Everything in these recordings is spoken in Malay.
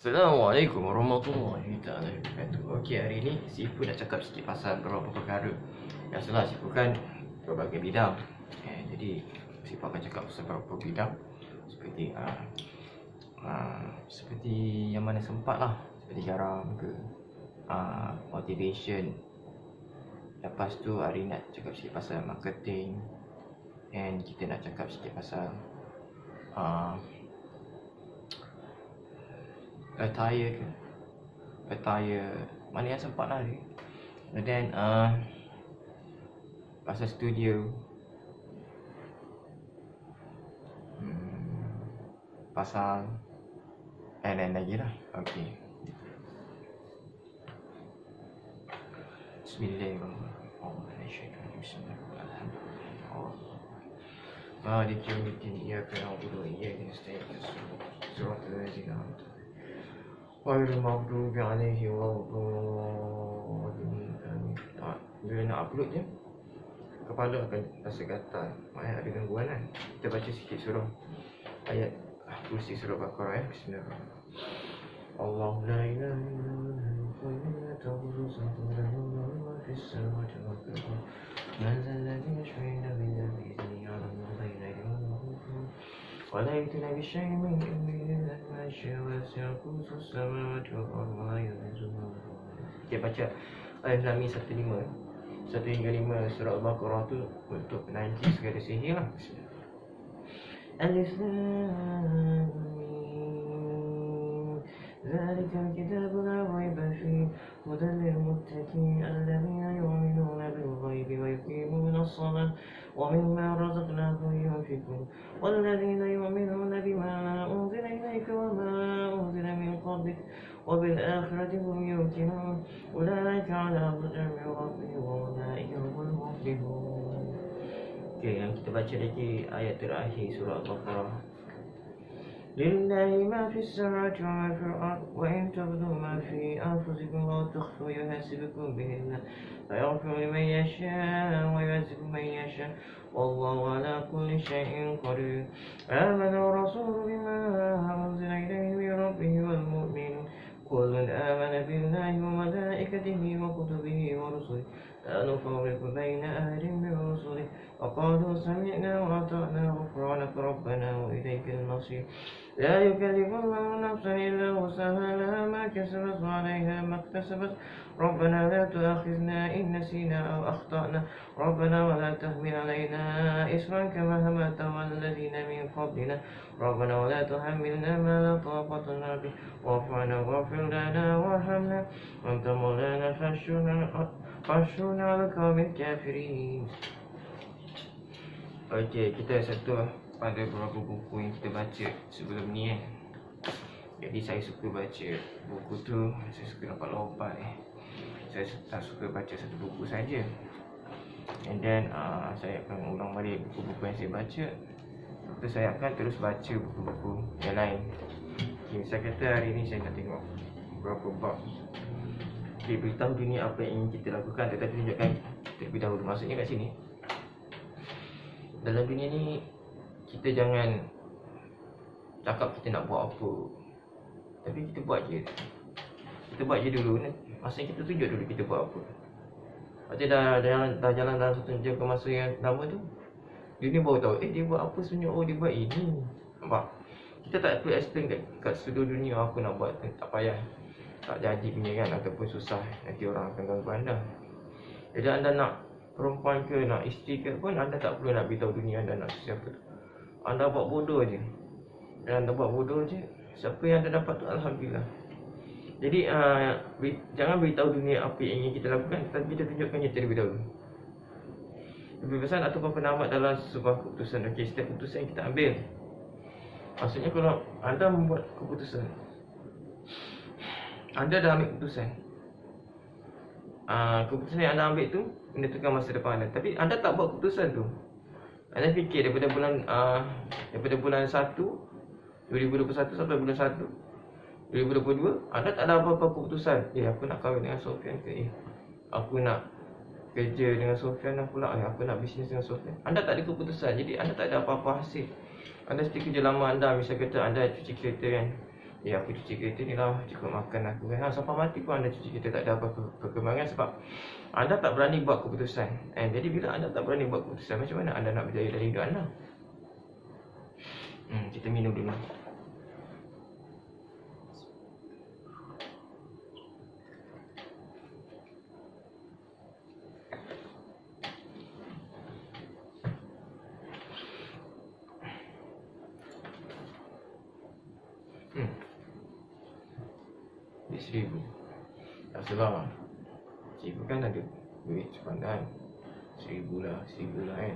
Assalamualaikum warahmatullahi taala wabarakatuh. Okey, hari ni Sifu nak cakap sikit pasal beberapa perkara. Biasalah Sifu kan berbagai bidang. Jadi Sifu akan cakap pasal beberapa bidang seperti seperti yang mana sempat lah, seperti garam ke, motivation. Lepas tu hari ni nak cakap sikit pasal marketing, and kita nak cakap sikit pasal attire ke, mana yang sempat lah ni. And then pasal studio, pasal and lagi lah. Okay, Bismillahirrahmanirrahim. Bismillahirrahmanirrahim. Malik yaumiddin, iyyaka na'budu wa iyyaka nasta'in, siratal ladzina an'amta ghairil maghdubi 'alaihim waladdallin. Bila nak upload je, kepala akan rasa gatal, maknanya ada gangguan kan. Kita baca sikit surah ayat kursi surah Baqarah ya. Bismillahirrahmanirrahim. Allah la ilaha illallah la ta'khudhuhu sinatun wa la fis samawati wa fil ardi man dhal ladzi yashfa'u indahu illa bi'idhnihi ya'lamu ma bayna aydihim wa la yuhituna bi shay'in min ilmihi illa ma sha'a wa wasi'a kursiyuhu as-samawati wal ardi wa la yahuduhu. Kita baca Alif Lam Mim 1 hingga 5 surah Al-Baqarah tu untuk najis segala sihir lah. Alif Lam Mim Zalikal kitabu la raiba fihi hudan lil muttaqin alladhina yu'minuna bil ghaibi wa yuqimuna as-salata wa mimma razaqnahum yunfiqun walladhina yu'minuna bima unzila ilayka wa ma unzila min qablik wa bil akhirati hum yuqinun ulaika 'ala hudan min rabbihim wa ulaika humul muflihun. Okey, yang kita baca lagi ayat terakhir surah Al-Baqarah. Lillahi ma fis samawati wa ma fil ard wa in tabdu ma fi anfusikum aw tukhfu yuhasibukum bihi Allah fayaghfiru liman yasha wa yu'adhibu man yasha wallahu ala kulli shay'in qadir. Amana ar-rasulu bima unzila ilayhi min rabbihi wal mu'minun kullun amana billahi wa malaikatihi wa kutubihi wa rusulihi la nufarriqu baina ahadin min rusulihi wa qalu sami'na wa ata'na ghufranaka rabbana wa ilaykal masir. لا يكلف الله نفسا إلا وسعها لها ما كسبت وعليها ما اكتسبت ربنا لا تؤاخذنا إن نسينا أو أخطأنا ربنا ولا تحمل علينا إصرا كما حملته على الذين من قبلنا ربنا ولا تحملنا ما لا طاقة لنا به واعف عنا واغفر لنا وارحمنا أنت مولانا فانصرنا على القوم الكافرين. Okey, kita satu pada beberapa buku yang kita baca sebelum ni kan. Jadi saya suka baca buku tu, saya suka dapat lompat Saya tak suka baca satu buku saja. And then saya akan ulang balik buku-buku yang saya baca. Lepas saya akan terus baca buku-buku yang lain. Okay, saya kata hari ni saya nak tengok beberapa bab. Okay, beritahu dunia apa yang ingin kita lakukan, tetapi tunjukkan terlebih dahulu. Maksudnya kat sini, dalam dunia ni kita jangan cakap kita nak buat apa, tapi kita buat je. Kita buat je dulu. Maksudnya kita tunjuk dulu kita buat apa. Macam dah jalan dalam satu jangka masa yang lama tu, dia baru tahu dia buat apa sebenarnya. Oh, dia buat ini. Nampak? Kita tak perlu explain kat seluruh dunia apa nak buat. Tak payah. Tak jadi punya kan, ataupun susah. Nanti orang akan ganggu anda. Jadi anda nak perempuan ke, nak isteri ke pun, anda tak perlu nak beritahu dunia anda nak siapa tu. Anda buat bodoh je. Dan anda buat bodoh je, siapa yang anda dapat tu Alhamdulillah. Jadi jangan beritahu dunia apa yang ingin kita lakukan, tetapi kita tunjukkannya terlebih dahulu. Kebebasan ataupun pendapat dalam sebuah keputusan. Okey, setiap keputusan yang kita ambil, maksudnya kalau anda membuat keputusan, anda dah ambil keputusan, keputusan yang anda ambil tu menentukan masa depan anda. Tapi anda tak buat keputusan tu. Anda fikir daripada bulan 1 2021 sampai bulan 1 2022, anda tak ada apa-apa keputusan. Aku nak kahwin dengan Sofian ke? Aku nak kerja dengan Sofian pula. Aku nak bisnes dengan Sofian. Anda tak ada keputusan. Jadi anda tak ada apa-apa hasil. Anda setiap kerja lama anda, misal kata anda cuci kereta kan, Ya aku cuci kereta ni lah, cukup makan aku kan. Sampai mati pun anda cuci kereta, tak ada apa-apa perkembangan sebab anda tak berani buat keputusan. Jadi bila anda tak berani buat keputusan, macam mana anda nak berjaya dalam hidup anda? Kita minum dulu. Di 1,000. Tak salah. Cikgu kan ada duit sepandan. 1,000 lah kan.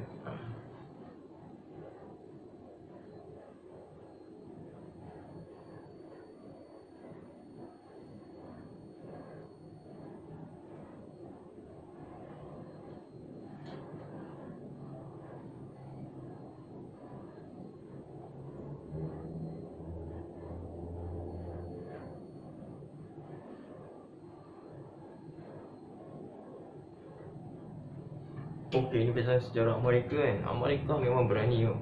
Okey, ini pasal sejarah Amerika kan. Amerika memang berani tau.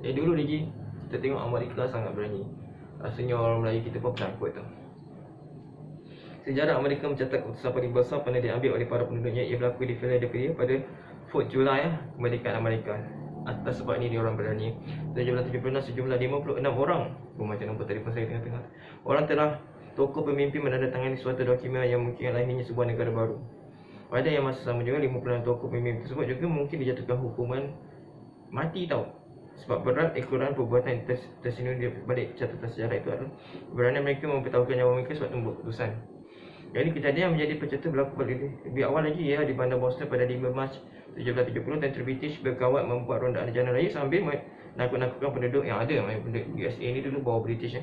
Dulu lagi kita tengok Amerika sangat berani. Rasanya orang Melayu kita pun penakut tau. Sejarah Amerika mencatat keputusan paling besar pernah diambil oleh para penduduknya. Ia berlaku di Philadelphia pada 4 Julai kemerdekaan Amerika. Atas sebab ini dia orang berani. 1776 sejumlah 56 orang, macam nombor telefon saya tengah-tengah, orang telah tokoh pemimpin menandatangani suatu dokumen yang mungkin lahirnya sebuah negara baru. Pada yang masa sama juga 56 tokoh pemimpin tersebut juga mungkin dijatuhkan hukuman mati tau. Sebab berat ekoran perbuatan tersindung di balik catatan sejarah itu adalah berani mereka mempertaruhkan nyawa mereka sebab membuat keputusan. Jadi kejadian menjadi pencetus berlaku lebih awal lagi di bandar Boston pada 5 Mac 1770. Tentera British berkawat membuat rondaan jalan raya sambil menakut-nakutkan penduduk yang ada. Penduduk USA ni dulu bawa British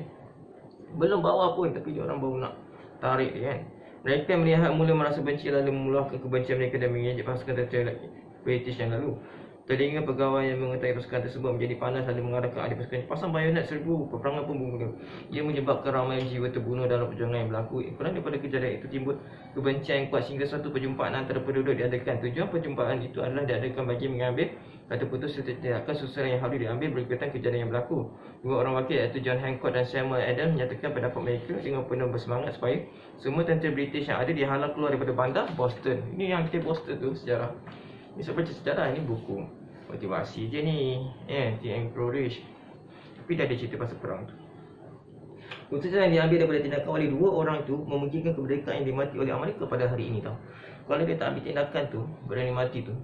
belum bawa pun, tapi dia orang baru nak tarik dia kan. Mereka melihat mula merasa benci lalu meluahkan kebencian mereka dan mengejek pasukan tentera British yang lalu. Telinga pegawai yang mengetahui pasukan tersebut menjadi panas lalu mengarahkan ahli pasukan pasang bayonet serbu. Peperangan pun bermula. Ia menyebabkan ramai jiwa terbunuh dalam perjuangan yang berlaku. Kerana daripada kejadian itu timbul kebencian yang kuat sehingga suatu perjumpaan antara penduduk diadakan. Tujuan perjumpaan itu adalah diadakan bagi mengambil kata putus serta tindakan susulan yang harus diambil berkaitan kejadian yang berlaku. Dua orang wakil iaitu John Hancock dan Samuel Adams menyatakan pendapat mereka dengan penuh bersemangat supaya semua tentera British yang ada dihalau keluar daripada bandar Boston. Ini yang kita Boston tu sejarah. Ni saya baca sejarah, ini buku motivasi je ni, T.M. Coleridge. Tapi dah ada cerita pasal perang tu. Keputusan yang diambil daripada tindakan oleh dua orang tu memungkinkan kemerdekaan yang dimati oleh Amerika pada hari ini tau. Kalau dia tak ambil tindakan tu, berani mati tu,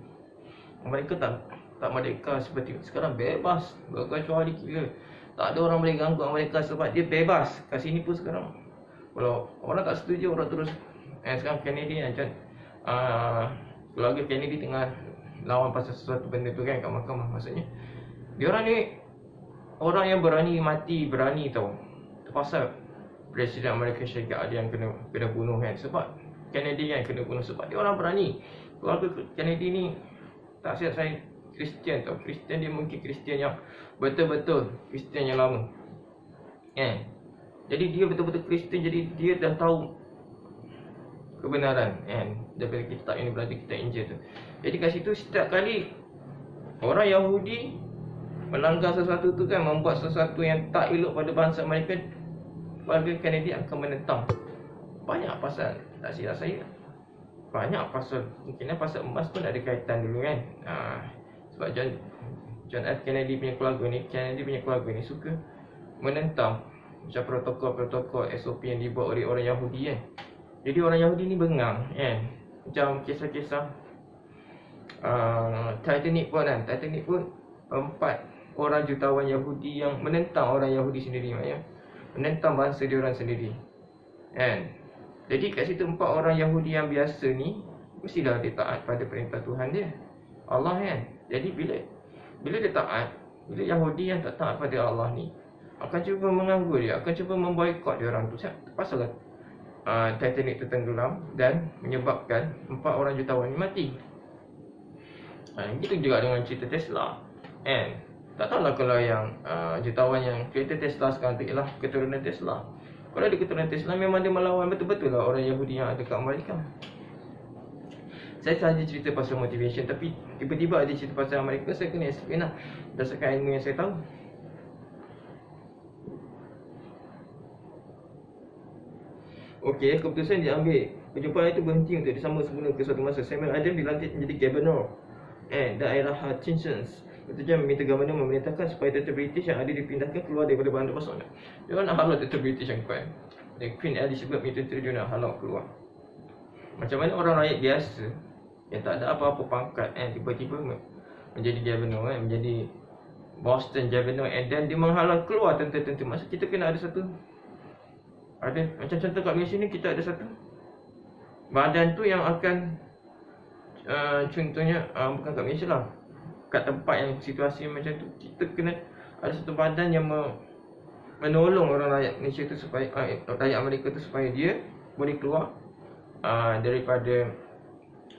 Amerika tak merdeka seperti sekarang, bebas berkecuali gila. Tak ada orang boleh ganggu Amerika sebab dia bebas. Kat sini pun sekarang kalau orang tak setuju, orang terus sekarang Kennedy macam keluarga Kennedy tengah lawan pasal sesuatu benda tu kan kat mahkamah. Maksudnya diorang ni orang yang berani mati, berani tau. Pasal Presiden Amerika Syarikat ada yang kena bunuh kan. Sebab Kennedy kan kena bunuh sebab dia orang berani. Keluarga Kennedy ni tak silap saya Kristian tau. Kristian dia mungkin Kristian yang betul-betul Kristian yang lama kan. Jadi dia betul-betul Kristian, jadi dia dah tahu kebenaran kan. Daripada kitab yang belajar kitab Injil tu. Jadi kat situ setiap kali orang Yahudi melanggar sesuatu tu kan, membuat sesuatu yang tak elok pada bangsa mereka, keluarga Kennedy akan menentang. Banyak pasal, tak silap saya, banyak pasal, mungkin pasal emas pun ada kaitan dulu kan. Sebab John F. Kennedy punya keluarga ni suka menentang macam protokol-protokol SOP yang dibuat oleh orang Yahudi kan. Jadi orang Yahudi ni bengang kan. Macam kisah-kisah Titanic pun 4 orang jutawan Yahudi yang menentang orang Yahudi sendiri, maknanya menentang bangsa diorang sendiri kan. Jadi kat situ 4 orang Yahudi yang biasa ni mestilah dia taat pada perintah Tuhan dia, Allah kan. Jadi bila dia taat, bila Yahudi yang tak taat pada Allah ni akan cuba mengganggu dia, akan cuba memboikot diorang tu. Pasal Titanic tertenggelam dan menyebabkan 4 orang jutawan ni mati. Begitu juga dengan cerita Tesla kan. Tak tahulah kalau yang jutawan yang kereta Tesla sekarang tu ialah keturunan Tesla. Kalau ada keturunan Tesla, memang dia melawan betul-betul lah orang Yahudi yang ada kat Amerika. Saya sahaja cerita pasal motivation, tapi tiba-tiba ada cerita pasal Amerika, saya kena explain lah berdasarkan ilmu yang saya tahu. Okey, keputusan diambil. Perjumpaan itu berhenti untuk disambung semula ke suatu masa. Samuel Adams dilantik menjadi Governor daerah Hutchinsons. Ketujuan meminta Governor memerintahkan supaya tentera British yang ada dipindahkan keluar daripada bandar kosong. Dia nak halau tentera British yang kuat. Dan Queen Elizabeth minta tentera dia nak halau keluar. Macam mana orang rakyat biasa yang tak ada apa-apa pangkat tiba-tiba menjadi Governor menjadi Boston Governor, and then dia menghalau keluar tentera-tentera. Maksud kita kena ada satu, ada macam contoh kat Malaysia ni, kita ada satu badan tu yang akan contohnya bukan kat Malaysia lah, kat tempat yang situasi macam tu, kita kena ada satu badan yang menolong orang rakyat Malaysia tu supaya rakyat Amerika tu supaya dia boleh keluar daripada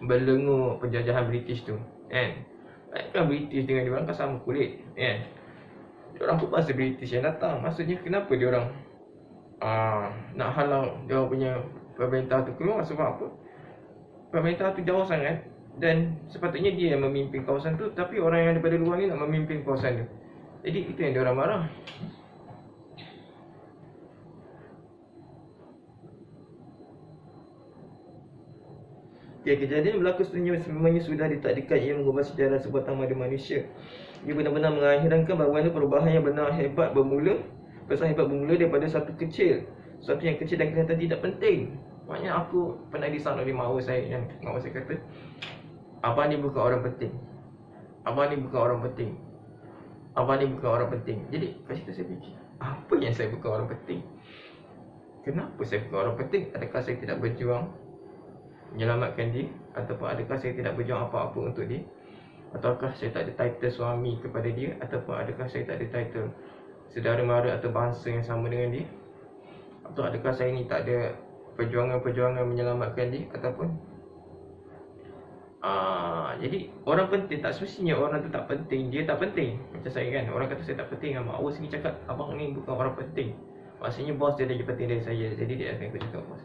belenggu penjajahan British tu, kan British dengan dia orang kan sama kulit, dia orang pun bahasa British yang datang. Maksudnya kenapa dia orang nak halau dia punya pemerintah tu keluar? Sebab apa? Pemerintah tu jauh sangat dan sepatutnya dia yang memimpin kawasan tu, tapi orang yang daripada luar ni nak memimpin kawasan tu. Jadi itu yang dia orang marah. Okay, kejadian berlaku sebenarnya sudah ditakdirkan. Ia mengubah sejarah sebuah tamadun manusia. Ia benar-benar mengakhirkan bahawa perubahan yang benar hebat bermula daripada satu yang kecil dan kelihatan tidak penting. Maknanya aku pernah disang oleh mak saya, yang mak saya kata, abang ni bukan orang penting, abang ni bukan orang penting, abang ni bukan orang penting. Jadi kat situ saya fikir, apa yang saya bukan orang penting? Kenapa saya bukan orang penting? Adakah saya tidak berjuang menyelamatkan dia? Ataupun adakah saya tidak berjuang apa-apa untuk dia? Ataukah saya tak ada title suami kepada dia? Ataupun adakah saya tak ada title saudara mara atau bangsa yang sama dengan dia? Atau adakah saya ni tak ada perjuangan-perjuangan menyelamatkan dia? Ataupun jadi orang penting tak semestinya orang tu tak penting, dia tak penting. Macam saya kan, orang kata saya tak penting, mak awak sini cakap abang ni bukan orang penting, maksudnya bos dia lagi penting dari saya. Jadi dia akan ikut cakap bos,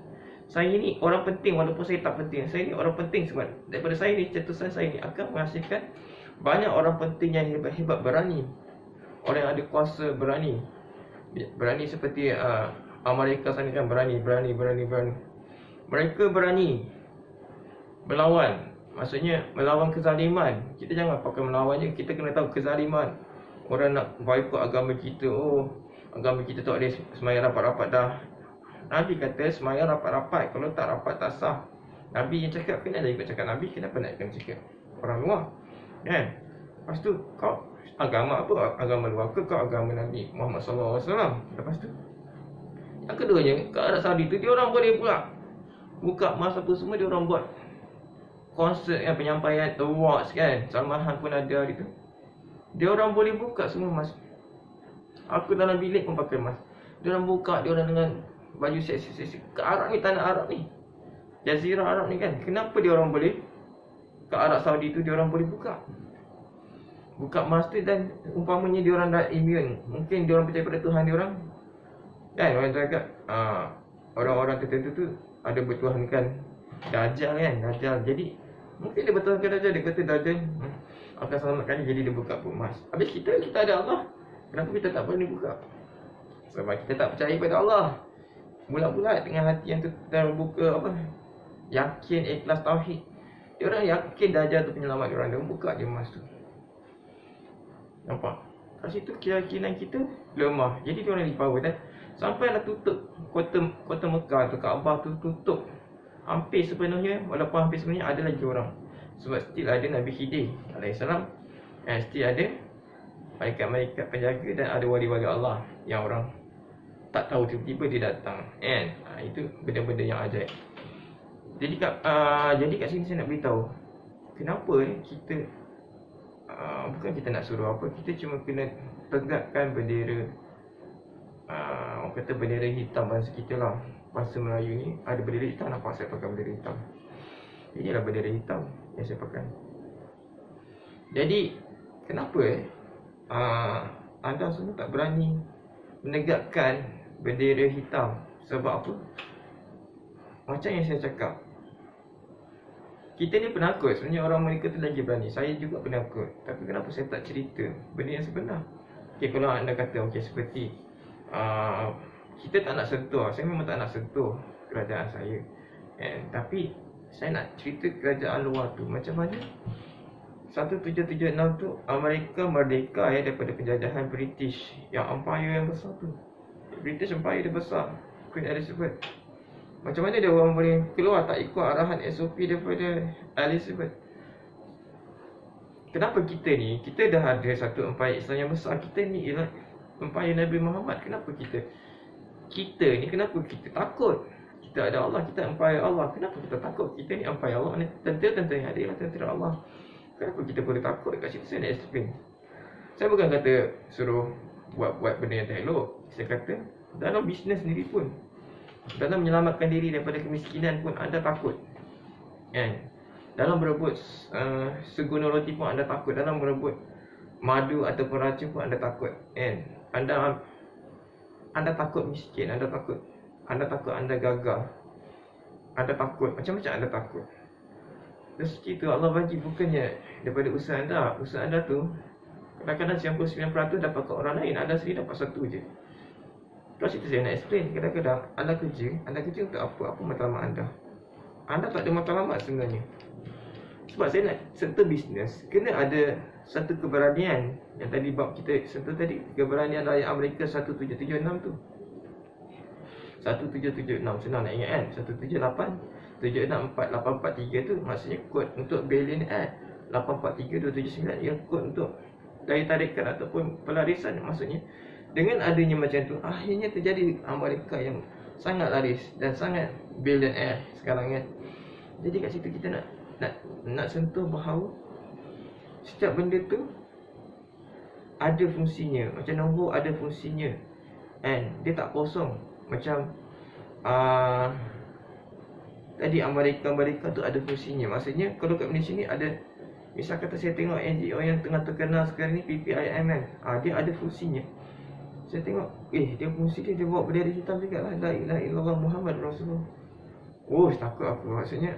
saya ni orang penting walaupun saya tak penting. Saya ni orang penting sebab daripada saya ni, cetusan saya ni akan menghasilkan banyak orang penting yang hebat-hebat, berani. Orang yang ada kuasa berani seperti Amerika sana kan, berani. Mereka berani melawan, maksudnya melawan kezaliman. Kita jangan pakai melawan je, kita kena tahu kezaliman. Orang nak boikot agama kita, agama kita tak boleh semayang rapat-rapat dah. Nabi kata semayang rapat-rapat, kalau tak rapat tak sah. Nabi yang cakap, kena ada ikut cakap Nabi. Kenapa nak kena cakap orang luar kan? Lepas tu kau agama apa? Agama luar ke kau agama Nabi Muhammad SAW? Lepas tu yang keduanya, kat Arab Saudi tu dia orang boleh pula buka masa apa semua, dia orang buat konsert kan, penyampaian awards kan, Salman Khan pun ada hari tu. Dia orang boleh buka semua mask. Aku dalam bilik pun pakai mask. Dia orang buka, dia orang dengan baju seksi-seksi. Ke Arab ni, tanah Arab ni, Jazirah Arab ni kan, kenapa dia orang boleh, ke Arab Saudi tu dia orang boleh buka mask tu? Dan umpamanya dia orang dah immune, mungkin dia orang percaya pada Tuhan dia orang kan. Orang cakap orang-orang tertentu tu ada bertuhankan Dajjal kan, Dajjal. Jadi mungkin dia bertuhankan Dajjal, dia kata Dajjal akan selamatkan dia, jadi dia buka pun mask. Habis kita ada Allah, kenapa kita tak boleh buka? Sebab kita tak percaya pada Allah. Bulat-bulat dengan hati yang terbuka, yakin, ikhlas, tauhid. Dia orang yakin Dajjal tu penyelamat dia orang, dia buka je mask tu. Nampak? Kat situ keyakinan kita lemah. Jadi dia orang dipower dan sampailah tutup kota Mekah tu, Kaabah tu tutup hampir sepenuhnya. Walaupun hampir sepenuhnya ada lagi orang, sebab still ada Nabi Khidir alaihissalam, still ada malaikat-malaikat penjaga, dan ada wali-wali Allah yang orang tak tahu tiba-tiba dia datang kan. Itu benda-benda yang ajaib. Jadi kat sini saya nak beritahu kenapa kita bukan kita nak suruh apa, kita cuma kena tegakkan bendera, orang kata bendera hitam bangsa kita lah. Bangsa Melayu ni ada bendera hitam, nampak saya pakai bendera hitam. Inilah bendera hitam yang saya pakai. Jadi kenapa anda semua tak berani menegakkan bendera hitam? Sebab apa? Macam yang saya cakap, kita ni penakut. Sebenarnya orang Amerika tu lagi berani. Saya juga penakut. Tapi kenapa saya tak cerita benda yang sebenar? Okay, kalau anda kata seperti kita tak nak sentuh. Saya memang tak nak sentuh kerajaan saya. Tapi saya nak cerita kerajaan luar tu macam mana 1776 tu Amerika merdeka daripada penjajahan British, yang empire yang besar tu. British Empire dia besar, Queen Elizabeth. Macam mana dia orang boleh keluar tak ikut arahan SOP daripada Elizabeth? Kenapa kita ni, kita dah ada satu empire Islam yang besar. Kita ni ialah empire Nabi Muhammad. Kenapa kita ni, kenapa kita takut? Kita ada Allah, kita empire Allah. Kenapa kita takut? Kita ni empire Allah, tentera-tentera yang ada ialah tentera Allah. Kenapa kita boleh takut? Dekat situ saya nak explain. Saya bukan kata suruh buat benda yang tak elok. Saya kata dalam bisnes sendiri pun, dalam menyelamatkan diri daripada kemiskinan pun anda takut, kan? Dalam berebut seguna roti pun anda takut. Dalam berebut madu ataupun racun pun anda takut, kan? Anda takut miskin, anda takut anda gagal, anda takut macam-macam, anda takut. Rezeki tu Allah bagi bukannya daripada usaha anda. Usaha anda tu kadang-kadang 99% dapat ke orang lain, anda sendiri dapat satu je. Terus itu saya nak explain. Kadang-kadang anda kerja untuk apa? Apa matlamat anda? Anda tak ada matlamat sebenarnya. Sebab saya nak sentuh bisnes, kena ada satu keberanian. Yang tadi bab kita sentuh tadi, keberanian rakyat Amerika 1776 tu. 1776 senang nak ingat, kan? 178 764 843 tu maksudnya kod untuk billionaire. 843279 ialah kod untuk daya tarikan ataupun pelarisan. Maksudnya dengan adanya macam tu, akhirnya terjadi Amerika yang sangat laris dan sangat billionaire sekarang, kan. Jadi kat situ kita nak sentuh bahawa setiap benda tu ada fungsinya. Macam nombor ada fungsinya, and dia tak kosong. Macam tadi Amerika tu ada fungsinya. Maksudnya kalau kat Malaysia ni ada, misal kata saya tengok NGO yang tengah terkenal sekarang ni, PPIM, kan. Dia ada fungsinya. Saya tengok, dia fungsi dia bawa bendera hitam juga lah, la ilaha illallah Muhammad Rasulullah. Takut aku. Maksudnya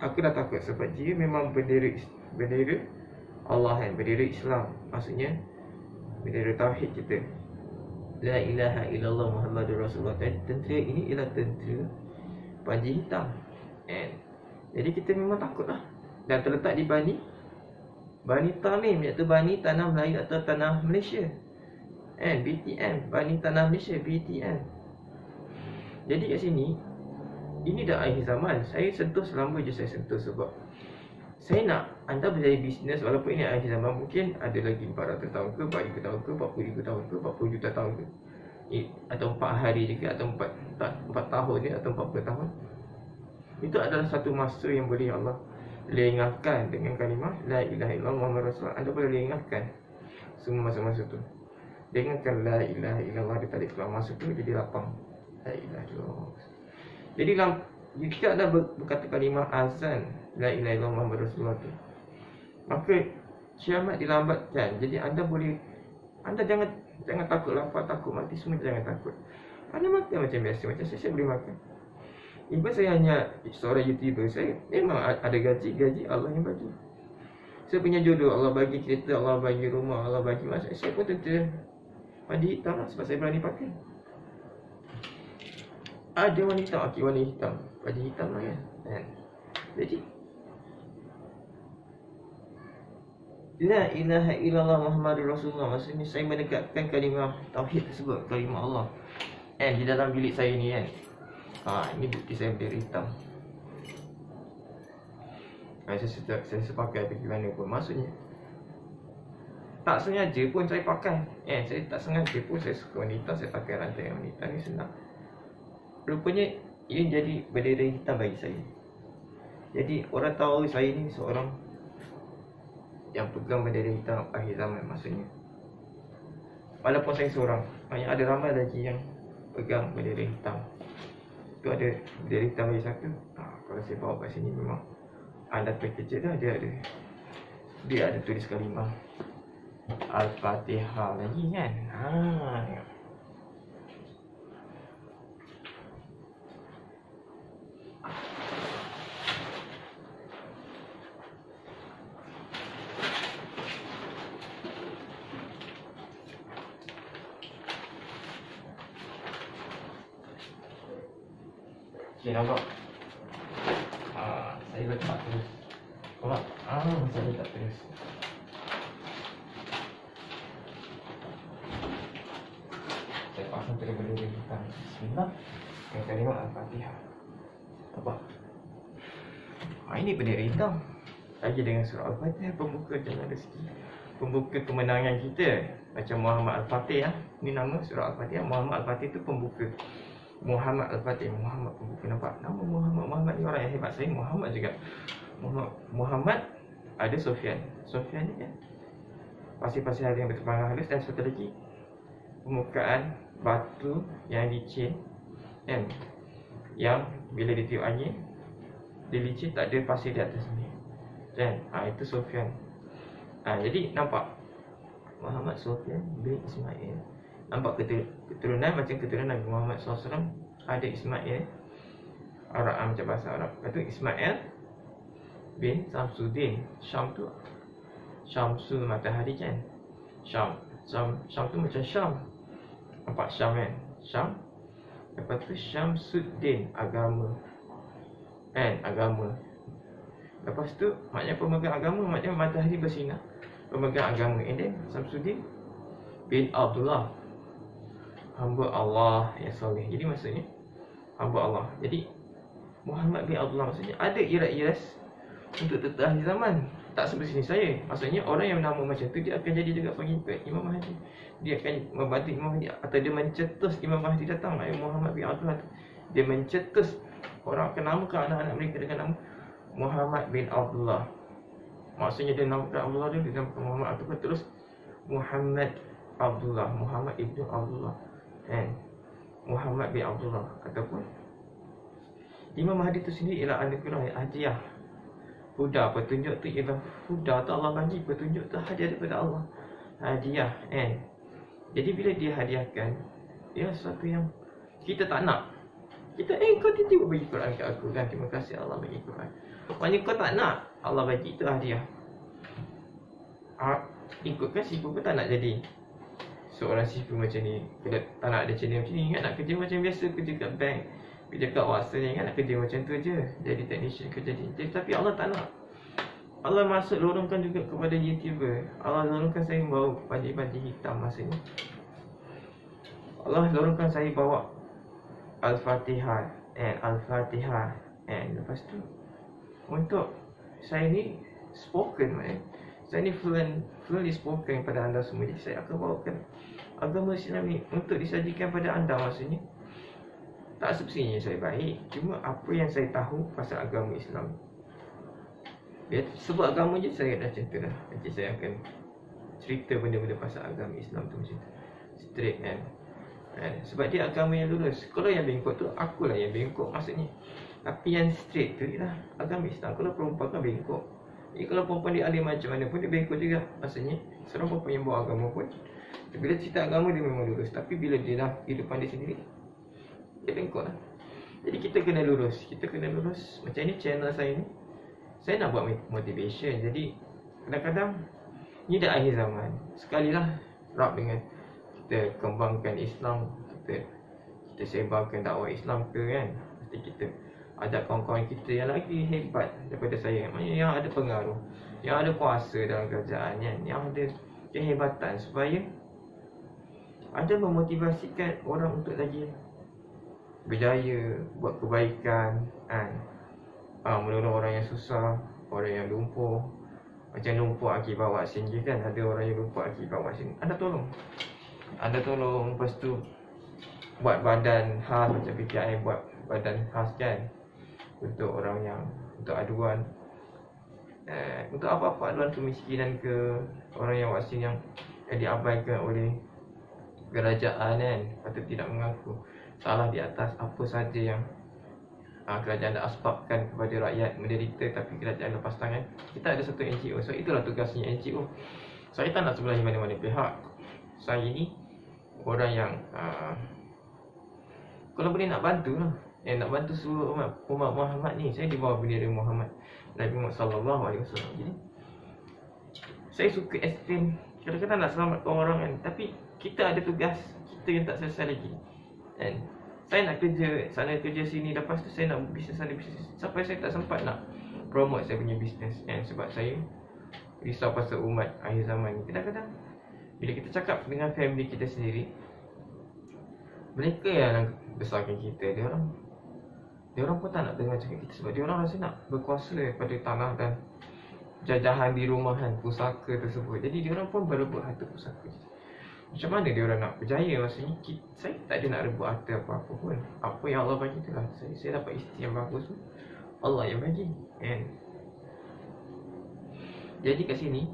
aku dah takut sebab dia memang bendera Allah, kan, bendera Islam. Maksudnya bendera tauhid kita, la ilaha illallah Muhammadur Rasulullah. Tentera ini ialah tentera panji hitam, kan. Jadi kita memang takut lah. Dan terletak di Bani Tamim, iaitu Bani Tanah Melayu atau Tanah Malaysia, kan. BTM, Bani Tanah Malaysia, BTM. Jadi kat sini, ini dah akhir zaman. Saya sentuh selama je saya sentuh sebab saya nak anda berjaya bisnes. Walaupun ini akhir zaman, mungkin ada lagi 400 tahun ke, 4,000 tahun ke, 40,000 tahun ke, 40 juta tahun ke, atau 4 hari je ke, atau 4 tahun je, atau 40 tahun. Itu adalah satu masa yang boleh Allah lengahkan dengan kalimah la ilaha illallah Muhammadur Rasulullah. Anda boleh lengahkan semua masa-masa tu. Dengarkan la ilaha illallah, dia tarik keluar masa tu jadi lapang. La ilaha illallah. Jadi jika anda berkata kalimah azan la ilaha illallah Muhammadur Rasulullah tu, maka kiamat dilambatkan. Jadi anda jangan takut lapar, takut mati, semua jangan takut. Anda makan macam biasa. Macam saya boleh makan. Ibu saya hanya seorang YouTuber. Saya memang ada gaji Allah yang bagi. Saya punya jodoh Allah bagi, kereta Allah bagi, rumah Allah bagi. Maksud saya pun tentera panji hitam lah, sebab saya berani pakai. Ada wanita, warna hitam, panji hitam lah, kan. Jadi la ilaha illallah Muhammadur Rasulullah, maksudnya saya menegakkan kalimah tauhid tersebut, kalimah Allah, kan, di dalam bilik saya ni, kan. Ini bukti saya bendera hitam. Saya pakai pergi mana pun. Maksudnya tak sengaja pun saya pakai, saya tak sengaja pun saya suka wanita, saya pakai rantai wanita ni senang. Rupanya ini jadi bendera hitam bagi saya. Jadi orang tahu saya ni seorang yang pegang bendera hitam akhir zaman. Maksudnya walaupun saya seorang, ada ramai lagi yang pegang bendera hitam. Tu ada bendera hitam lagi satu. Kalau saya bawa kat sini, memang anda terkejut dah. Dia ada tulis kalimah Al-Fatihah lagi, kan. Okay, nampak? Saya letak terus. Nampak? Saya letak terus. Saya pasang terus benda belakang. Bismillah. Kita tengok Al-Fatihah. Nampak? Ini bendera hitam. Lagi dengan surah Al-Fatihah, pembuka jalan rezeki, pembuka kemenangan kita. Macam Muhammad Al-Fatih lah. Ini nama surah Al-Fatihah. Muhammad Al-Fatih tu pembuka. Muhammad Al-Fatih, Muhammad pembuka. Nampak? Nama Muhammad ni orang yang hebat. Saya Muhammad juga. Muhammad ada Sofyan. Sofyan ni kan pasir-pasir yang berterbangan halus. Dan satu lagi permukaan batu yang licin kan, yang bila ditiup angin dia licin, tak ada pasir di atas ni kan. Itu Sofyan. Jadi nampak Muhammad Sofyan bin Ismail. Nampak keturunan macam keturunan Nabi Muhammad SAW. Ada Ismail Arab, macam bahasa Arab. Lepas tu Ismail bin Samsuddin. Syam tu Syamsul matahari kan. Syam tu macam Syam. Nampak Syam kan. Syam. Lepas tu Syamsuddin, agama kan, agama. Lepas tu maknanya pemegang agama, maknanya matahari bersinar, pemegang agama. And then Samsuddin bin Abdullah, hamba Allah yang soleh. Jadi maksudnya hamba Allah. Jadi Muhammad bin Abdullah maksudnya ada iras-iras untuk terakhir zaman. Tak seperti sini saya. Maksudnya orang yang nama macam tu dia akan jadi juga pengikut Imam Mahdi. Dia akan membantu Imam Mahdi, atau dia mencetus Imam Mahdi datang. Muhammad bin Abdullah tu, dia mencetus. Orang akan namakan anak-anak mereka dengan nama Muhammad bin Abdullah. Maksudnya dia namakan Abdullah dia namakan Muhammad, ataupun terus Muhammad Abdullah, Muhammad ibnu Abdullah, Muhammad bin Abdullah. Ataupun Imam Mahdi tu sendiri ialah anugerah hadiah. Huda, petunjuk tu ialah huda tu Allah bagi, petunjuk tu hadiah daripada Allah. Hadiah Jadi bila dia hadiahkan, ia sesuatu yang kita tak nak. Kita kau tiba-tiba bagi Quran kat aku kan, terima kasih Allah bagi Quran. Maknanya kau tak nak, Allah bagi, itu hadiah. Ikutkan sifu pun tak nak jadi seorang sifu macam ni. Kita tak nak ada channel macam ni kan, nak kerja macam biasa, kerja kat bank, kerja kat WhatsApp ni kan, nak kerja macam tu je, jadi technician kerja ni. Tapi Allah tak nak. Allah masuk lorongkan juga kepada YouTuber. Allah lorongkan saya bawa panji-panji hitam masa ni. Allah lorongkan saya bawa Al-Fatihah Al-Fatihah. Lepas tu untuk saya ni spoken saya ni fluently spoken pada anda semua. Jadi saya akan bawakan agama Islam ni untuk disajikan pada anda. Maksudnya tak semestinya saya baik, cuma apa yang saya tahu pasal agama Islam. Dia sebut agama je saya dah macam tu dah. Nanti saya akan cerita benda-benda pasal agama Islam tu macam tu, straight kan. Sebab dia agama yang lurus. Kalau yang bengkok tu, akulah yang bengkok maksudnya. Tapi yang straight tu ialah agama Islam. Kalau perempuan kan bengkok. Jadi kalau perempuan dia alim macam mana pun dia bengkok juga. Maksudnya seorang perempuan yang bawa agama pun, bila cerita agama dia memang lurus. Tapi bila dia dah kehidupan dia sendiri, dia bengkok lah. Jadi kita kena lurus. Macam ni channel saya ni, saya nak buat motivation. Jadi kadang-kadang ni dah akhir zaman, sekalilah rap dengan kita kembangkan Islam, kita sebarkan dakwah Islam ke kan. Mesti kita ada kawan-kawan kita yang lagi hebat daripada saya, maknanya yang ada pengaruh, yang ada kuasa dalam kerajaan kan, yang ada kehebatan, supaya ada memotivasikan orang untuk lagi berjaya, buat kebaikan kan. Menolong orang yang susah, orang yang lumpuh. Macam lumpuh akibat vaksin je kan, ada orang yang lumpuh akibat vaksin, Anda tolong, lepas tu buat badan khas macam PKI, buat badan khas kan, untuk orang yang, untuk aduan, untuk apa-apa aduan kemiskinan ke, orang yang vaksin yang diabaikan oleh kerajaan kan, patut tidak mengaku salah di atas apa saja yang kerajaan dah asbabkan kepada rakyat menderita, tapi kerajaan lepas tangan. Kita ada satu NGO, so itulah tugasnya NGO. Saya tak nak sebelahi mana-mana pihak. Saya ni orang yang kalau boleh nak bantu lah, nak bantu seluruh umat Muhammad ni. Saya di bawah bendera Muhammad, Nabi Muhammad SAW. Jadi saya suka explain, kadang-kadang nak selamatkan orang kan, tapi kita ada tugas kita yang tak selesai lagi kan. Saya nak kerja sana kerja sini, lepas tu saya nak bisnes sana bisnes, sampai saya tak sempat nak promote saya punya bisnes kan. Sebab saya risau pasal umat akhir zaman ni. Kadang-kadang bila kita cakap dengan family kita sendiri, mereka yang besarkan kita, dia orang pun tak nak dengar cakap kita. Sebab dia orang rasa nak berkuasa pada tanah dan jajahan di rumahan pusaka tersebut. Jadi dia orang pun berebut harta pusaka. Macam mana dia orang nak berjaya? Maksudnya saya tak ada nak rebut harta apa-apa pun. Apa yang Allah bagi itulah saya dapat isteri yang bagus pun Allah yang bagi kan. Jadi kat sini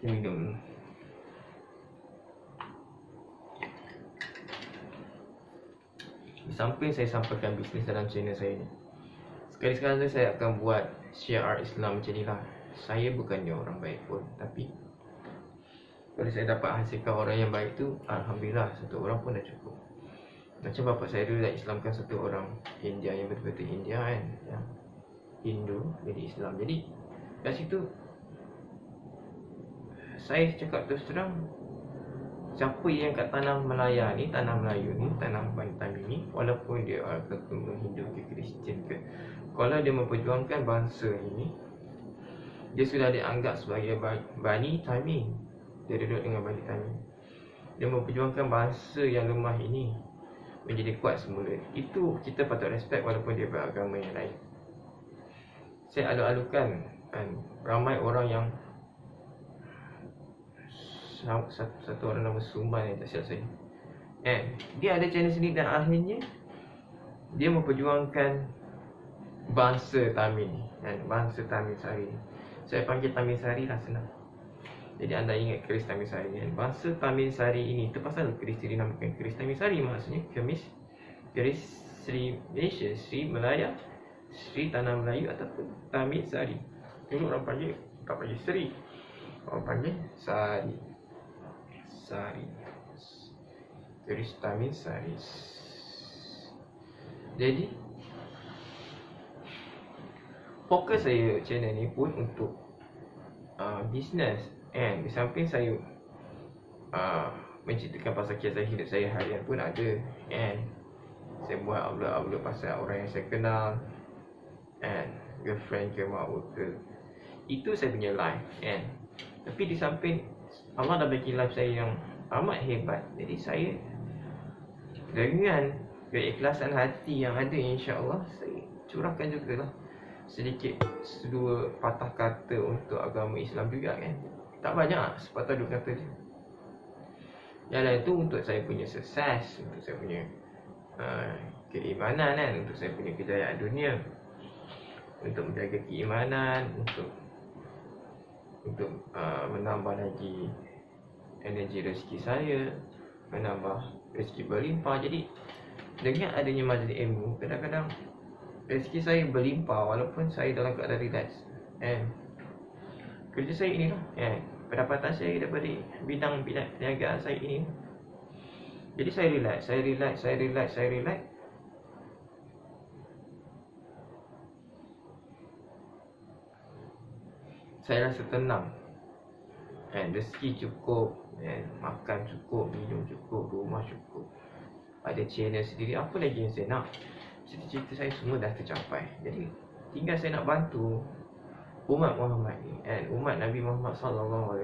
kita minum dulu. Di samping saya sampaikan bisnes dalam channel saya ni, sekali-sekala saya akan buat syiar Islam macam ni lah. Saya bukannya orang baik pun, tapi kalau saya dapat hasilkan orang yang baik tu, alhamdulillah, satu orang pun dah cukup. Macam bapa saya dulu dah Islamkan satu orang India yang betul-betul India kan, yang Hindu jadi Islam. Jadi kat situ saya cakap terus terang, siapa yang kat tanah Melaya ni, tanah Melayu ni, tanah Bantam ini, walaupun dia agama Hindu ke Kristian ke, kalau dia memperjuangkan bangsa ini, dia sudah dianggap sebagai Bani Tamim. Dia duduk dengan Bani Tamim. Dia memperjuangkan bangsa yang lemah ini menjadi kuat semula. Itu kita patut respect walaupun dia beragama yang lain. Saya alu-alukan kan, ramai orang yang satu orang nama Suman yang tak silap saya, dia ada channel sendiri dan akhirnya dia memperjuangkan bangsa Tamil kan, bangsa Tamil Sari. Saya panggil Tamil Sari lah senang. Jadi anda ingat keris Tamil Sari kan? Bangsa Tamil Sari ini, itu pasal keris dinamakan keris Tamil Sari, maksudnya keris Sri Malaysia, Sri Melaya, Sri Tanah Melayu ataupun Tamil Sari. Dulu orang panggil, tak panggil Sri, orang panggil Sari. Keris Tamil Sari. Jadi fokus saya channel ni pun untuk bisnes, and di samping saya menceritakan pasal kisah hidup saya harian pun ada, and saya buat upload pasal orang yang saya kenal, and girlfriend ke mak ke, itu saya punya live, and tapi di samping Allah dah bagi live saya yang amat hebat. Jadi saya dengan keikhlasan hati yang ada, insya-Allah saya curahkan jugalah sedikit dua patah kata untuk agama Islam juga kan. Tak banyak, sepatah dua kata je. Yang lain tu untuk saya punya sukses, untuk saya punya keimanan kan, untuk saya punya kejayaan dunia, untuk menjaga keimanan, untuk menambah lagi energi rezeki saya, menambah rezeki berlimpah. Jadi dengan adanya majlis ilmu, kadang-kadang rezeki saya berlimpah walaupun saya dalam keadaan relax. Kerja saya inilah, pendapatan saya daripada bidang perniagaan saya ini. Jadi saya relax. Saya rasa tenang, rezeki cukup, makan cukup, minum cukup, rumah cukup, ada channel sendiri. Apa lagi yang saya nak? Cita-cita saya semua dah tercapai. Jadi tinggal saya nak bantu umat Muhammad ni, umat Nabi Muhammad SAW,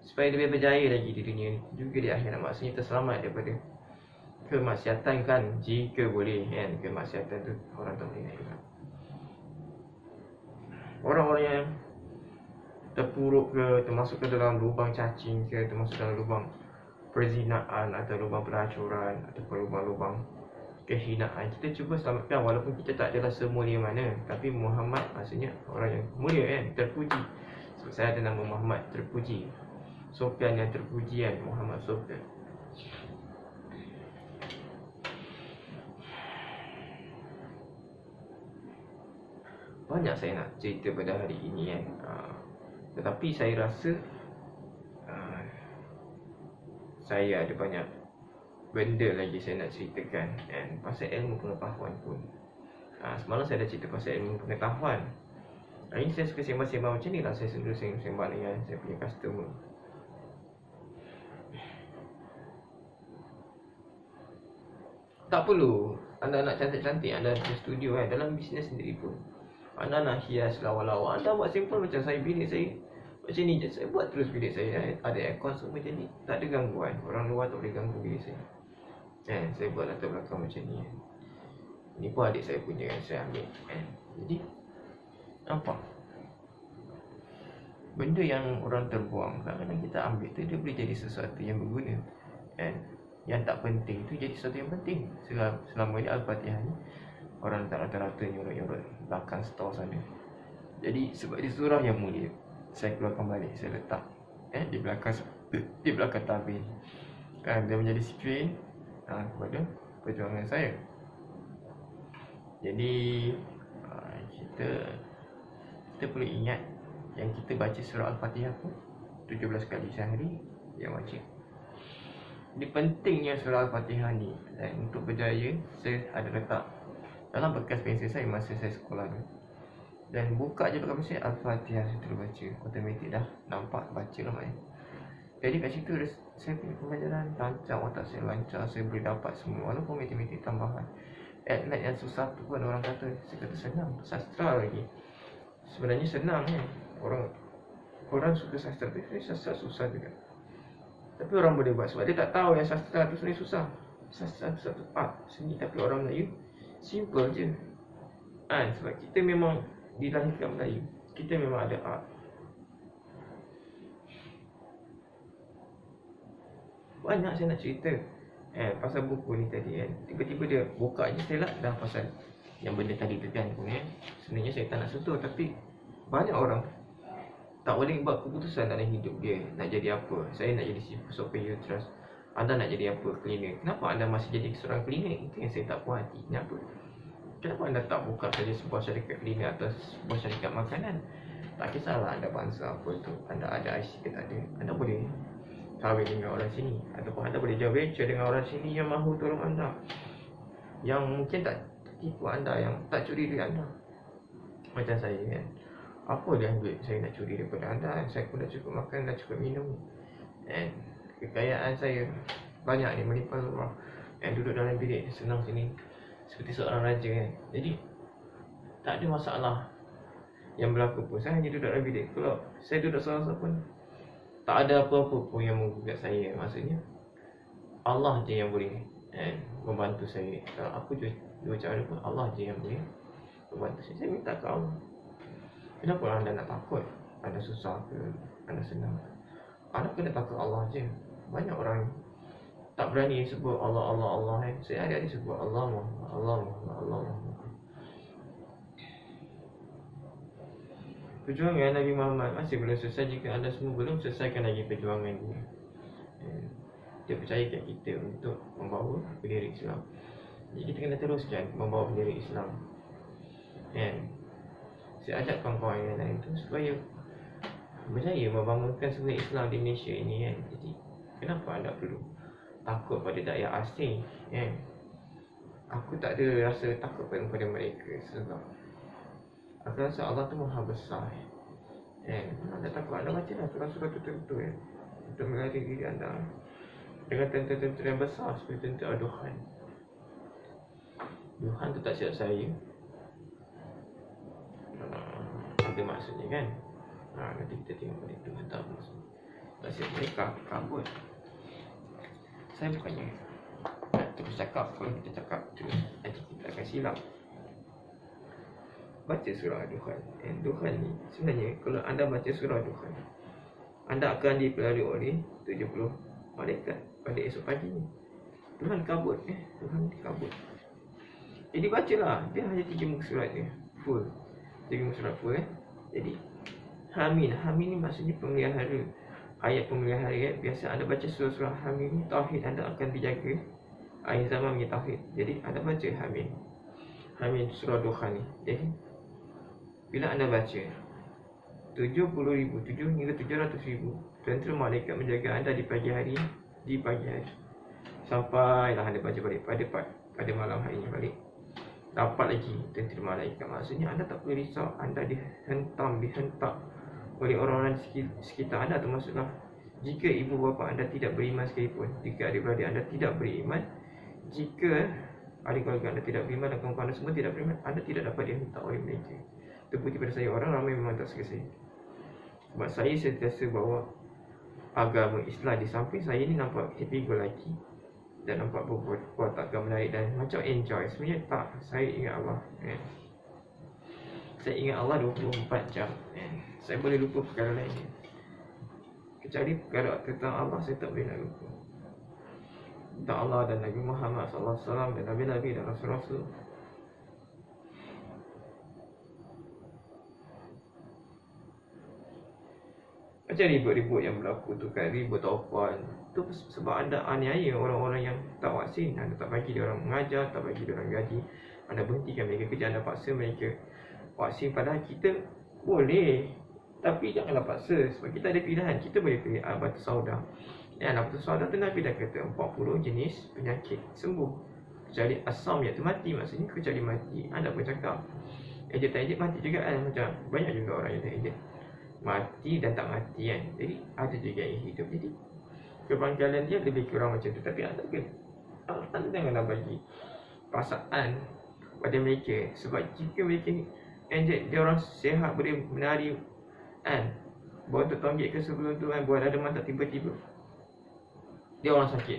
supaya lebih berjaya lagi di dunia ni, juga di akhirat. Maksudnya terselamat daripada kemaksiatan kan, jika boleh kan. Kemaksiatan tu orang tak boleh nak. Orang-orang yang terpuruk ke, termasuk ke dalam lubang cacing ke, termasuk dalam lubang perzinaan atau lubang pelacuran ataupun lubang-lubang kehinaan, kita cuba selamatkan. Walaupun kita tak adalah semulia mana, tapi Muhammad maksudnya orang yang mulia kan, terpuji. Sebab saya ada nama Muhammad terpuji, Sofyan yang terpuji kan, Muhammad Sofyan. banyak saya nak cerita pada hari ini kan. Tetapi saya rasa saya ada banyak benda lagi saya nak ceritakan, and pasal ilmu pengetahuan pun. Semalam saya dah cerita pasal ilmu pengetahuan. Hari ni saya suka sembang-sembang macam ni lah. Saya selalu sembang dengan saya punya customer. Tak perlu anda nak cantik-cantik, anda ada studio kan. Dalam bisnes sendiri pun anda nak hias lawa-lawa, anda buat simple macam saya. Bilik saya macam ni je, saya buat terus bilik saya. Ada aircon semua, jadi tak ada gangguan. Orang luar tak boleh ganggu bilik saya. Saya buat latar belakang macam ni. Ni pun adik saya punya kan, saya ambil kan. Jadi nampak benda yang orang terbuang, kadang-kadang kita ambil tu, dia boleh jadi sesuatu yang berguna. Yang tak penting tu jadi sesuatu yang penting. Selama ni Al-Fatihah ni orang tak rata-rata nyorot-nyorot belakang store sana. Jadi sebab dia surah yang mulia, saya keluarkan balik, saya letak di belakang tabir. Dia menjadi screen kepada perjuangan saya. Jadi kita perlu ingat yang kita baca surah Al-Fatihah pun 17 kali sehari yang wajib. Ini pentingnya surah Al-Fatihah ni, dan untuk berjaya saya ada letak dalam bekas pensel saya masa saya sekolah ni. Dan buka je bekas pensel, Al-Fatihah saya terus baca, automatik dah nampak baca lah maknanya. Jadi kat situ saya punya pembelajaran lancar, otak saya lancar, saya boleh dapat semua walaupun matematik tambahan. At night yang susah tu pun orang kata, saya kata senang, sastra lagi. Sebenarnya senang kan. Orang suka sastra tu, sastra susah juga. Tapi orang boleh buat sebab dia tak tahu yang sastra tu sebenarnya susah. Sastra tu satu art seni, tapi orang Melayu simple je. Sebab kita memang dilahirkan Melayu, kita memang ada art. Banyak saya nak cerita pasal buku ni tadi kan. Tiba-tiba dia buka je, saya lah dah pasal yang benda tadi tu kan. Sebenarnya saya tak nak sentuh, tapi banyak orang tak boleh buat keputusan dalam hidup dia. Nak jadi apa? Saya nak jadi superior trust. Anda nak jadi apa? Cleaner. Kenapa anda masih jadi seorang cleaner? Itu yang saya tak puas hati. Kenapa anda tak buka saja sebuah syarikat cleaner atau sebuah syarikat makanan? Tak kisahlah anda bangsa apa itu, anda ada IC ke tak ada, anda boleh kahwin dengan orang sini, ataupun anda boleh jual venture dengan orang sini yang mahu tolong anda, yang mungkin tak tipu anda, yang tak curi duit anda. Macam saya kan, apa dia duit saya nak curi daripada anda? Saya pun dah cukup makan, dah cukup minum, kekayaan saya banyak ni melimpah ruah. Duduk dalam bilik senang sini seperti seorang raja kan. Jadi tak ada masalah yang berlaku pun. Saya hanya duduk dalam bilik. Kalau saya duduk seorang-seorang pun tak ada apa-apa pun yang menggugat saya. Maksudnya Allah je yang boleh membantu saya. Kalau aku dua cara pun, Allah je yang boleh membantu saya. Saya minta ke Allah. Kenapa anda nak takut? Anda susah ke? Anda senang? Anda kena takut Allah je. Banyak orang tak berani sebut Allah, Allah, Allah kan. Saya hari-hari sebut Allah, Allah, Allah, Allah. Perjuangan Nabi Muhammad masih belum selesai jika anda semua belum selesaikan lagi perjuangan ini. Dia percayakan kita untuk membawa bendera Islam. Jadi kita kena teruskan membawa bendera Islam. Saya ajak kawan-kawan yang lain tu supaya berjaya membangunkan sebuah Islam di Malaysia ini kan. Jadi kenapa anda perlu takut pada dakwah asing kan? Aku tak ada rasa takut pada mereka sebab aku rasa Allah tu maha besar anda takut, anda baca lah surah-surah tertentu untuk melatih diri anda dengan tentu-tentu yang besar seperti tentu Tuhan. Tuhan tu tak silap saya ada maksudnya kan. Nanti kita tengok balik Tuhan tak maksud. Tak silap mereka kabut. Saya bukannya nak terus cakap. Kalau kita cakap terus nanti kita akan silap. Baca surah Duhan. Duhan ni sebenarnya kalau anda baca surah Duhan, anda akan dipelari oleh 70 malaikat pada esok pagi ni. Tuhan kabut Tuhan kabut. Jadi bacalah. Dia hanya 3 muka surat dia full. 3 muka surat full Jadi Hamin. Hamin ni maksudnya pemelihara. Ayat pemelihara biasa anda baca surah-surah Hamin ni, tauhid anda akan dijaga. Akhir zaman punya tauhid. Jadi anda baca Hamin. Hamin surah Duhan ni. Jadi bila anda baca 70,000, 7 hingga 700,000 tentera malaikat menjaga anda di pagi hari, sampailah anda baca balik pada malam hari ini balik, dapat lagi tentera malaikat. Maksudnya anda tak perlu risau anda dihentak oleh orang-orang di sekitar anda, termasuklah jika ibu bapa anda tidak beriman sekalipun, jika adik-beradik anda tidak beriman, jika adik keluarga anda tidak beriman dan kawan-kawan anda semua tidak beriman, anda tidak dapat dihentak oleh mereka. Terbukti pada saya, orang ramai memang tak suka saya. Sebab saya sentiasa bawa agama Islam. Di samping saya ni nampak happy go lucky dan nampak berbuat takkan menarik dan macam enjoy. Sebenarnya tak. Saya ingat Allah, Saya ingat Allah 24 jam, Saya boleh lupa perkara lain, kecuali perkara tentang Allah saya tak boleh nak lupa. Tentang Allah dan Nabi Muhammad SAW dan Nabi-Nabi dan Rasul-Rasul. Macam ribut-ribut yang berlaku tu kan, ribut taufan tu sebab anda aniaya orang-orang yang tak vaksin. Anda tak bagi dia orang mengajar, tak bagi dia orang gaji, anda berhentikan mereka kerja, anda paksa mereka vaksin. Padahal kita boleh, tapi janganlah paksa. Sebab kita ada pilihan. Kita boleh pilih batu sauda. Batu sauda tu Nabi dah kata 40 jenis penyakit sembuh, kecuali asam iaitu mati. Maksudnya kecuali mati, anda pun cakap ejek tak ejek mati juga kan. Macam banyak juga orang yang tak ejek mati dan tak mati kan. Jadi ada juga yang hidup. Jadi kebanggalan dia lebih kurang macam tu. Tapi anda janganlah bagi perasaan pada mereka. Sebab jika mereka ejek, dia orang sihat boleh menari kan, bawa tonggik ke sebelum tu kan, buat ada mata tiba-tiba dia orang sakit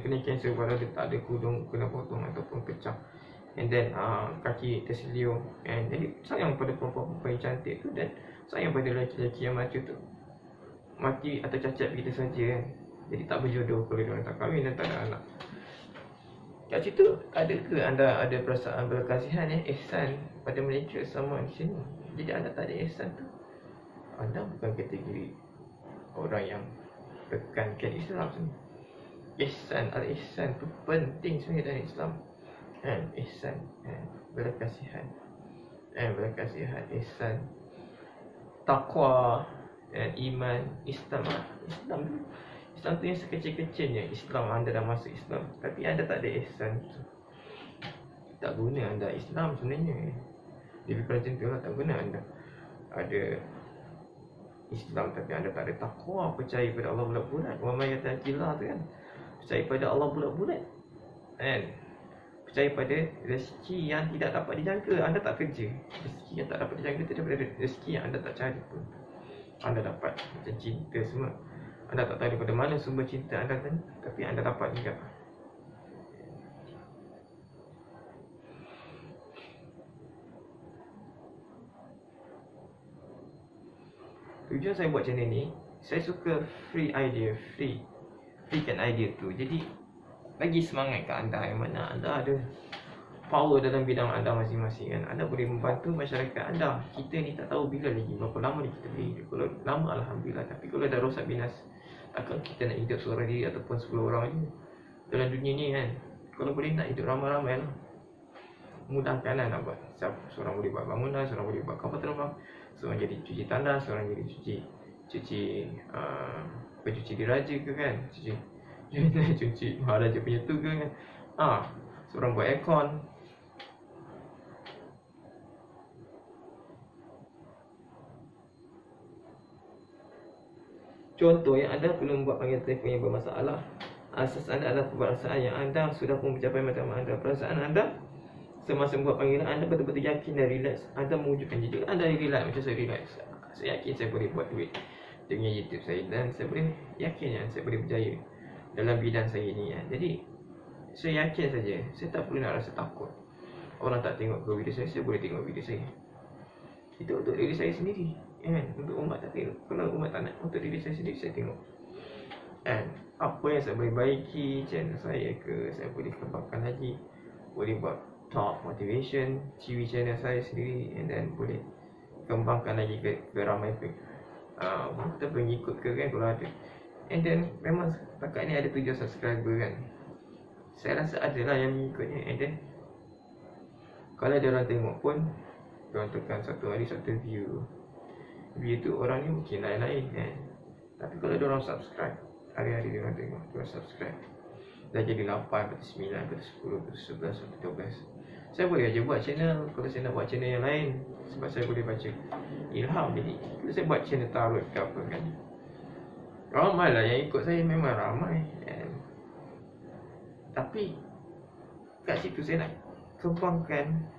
kena kanser, walau dia tak ada kudung kena potong ataupun pecah, and then kaki terselio kan. Jadi sayang pada perempuan-perempuan yang cantik tu, dan sayang pada lelaki-lelaki yang mati atau cacat begitu saja kan. Jadi tak berjodoh kalau dia tak kahwin dan tak ada anak. Kat situ ada ke anda ada perasaan berkasihan ihsan pada mereka sama di sini? Jadi anda tak ada ihsan tu, anda bukan kategori orang yang tekankan Islam sebenarnya. Ihsan, al-ihsan tu penting sebenarnya dalam Islam. Ihsan, belas kasihan, ihsan, taqwa, iman, Islam tu yang sekecil-kecilnya. Islam, anda dah masuk Islam tapi anda tak ada ihsan tu, tak guna anda Islam sebenarnya. Lebih kurang macam tu lah, tak guna anda ada Islam tapi anda tak ada taqwa, percaya pada Allah bulat-bulat. Wa may yattaqillah tu kan, percaya pada Allah bulat-bulat kan, percaya pada rezeki yang tidak dapat dijangka. Anda tak kerja, rezeki yang tak dapat dijangka tu daripada rezeki yang anda tak cari pun anda dapat. Macam cinta semua, anda tak tahu daripada mana sumber cinta anda kan, tapi anda dapat juga. Tujuan saya buat channel ni, saya suka freekan idea tu. Jadi bagi semangat kat anda yang mana anda ada power dalam bidang anda masing-masing kan. Anda boleh membantu masyarakat anda. Kita ni tak tahu bila lagi, berapa lama ni kita boleh hidup. Kalau lama alhamdulillah, tapi kalau dah rosak binas, takkan kita nak hidup seorang diri ataupun 10 orang je dalam dunia ni kan. Kalau boleh nak hidup ramai-ramai lah, mudahkan lah nak buat. Seorang boleh buat bangunan, seorang boleh buat kapal terbang, seorang jadi cuci tandas, seorang jadi cuci pencuci diraja ke kan, cuci maharaja punya tu ke kan. Seorang buat aircon. Contoh yang anda perlu membuat panggilan telefon yang bermasalah, asas anda adalah perasaan yang anda sudah pun mencapai matlamat anda. Perasaan anda semasa membuat panggilan, anda betul-betul yakin dan relax. Anda mewujudkan jika anda relax macam saya relax, saya yakin saya boleh buat duit dengan YouTube saya, dan saya boleh yakin yang saya boleh berjaya dalam bidang saya ni ya. Jadi saya yakin saja, saya tak perlu nak rasa takut orang tak tengok ke video saya boleh tengok video saya. Itu untuk diri saya sendiri kan. Untuk umat tak tengok. Kalau umat tak nak, untuk diri saya sendiri saya tengok kan. Apa yang saya boleh baiki channel saya ke, saya boleh kembangkan lagi. Boleh buat talk motivation TV channel saya sendiri, and then boleh kembangkan lagi ke ramai pengikut ke kan kalau ada. And then memang takat ni ada 7 subscriber kan, saya rasa adalah yang mengikutnya. And then kalau ada orang tengok pun, Korang tekan satu hari satu view. View tu orang ni mungkin lain-lain kan. Tapi kalau diorang subscribe, hari-hari diorang tengok, diorang subscribe, dah jadi 8, 9, 10, 11, 12. Saya boleh aja buat channel. Kalau saya nak buat channel yang lain, sebab saya boleh baca ilham. Jadi kalau saya buat channel tarot ke apa kan, ramai lah yang ikut saya, memang ramai kan. Tapi kat situ saya nak kembangkan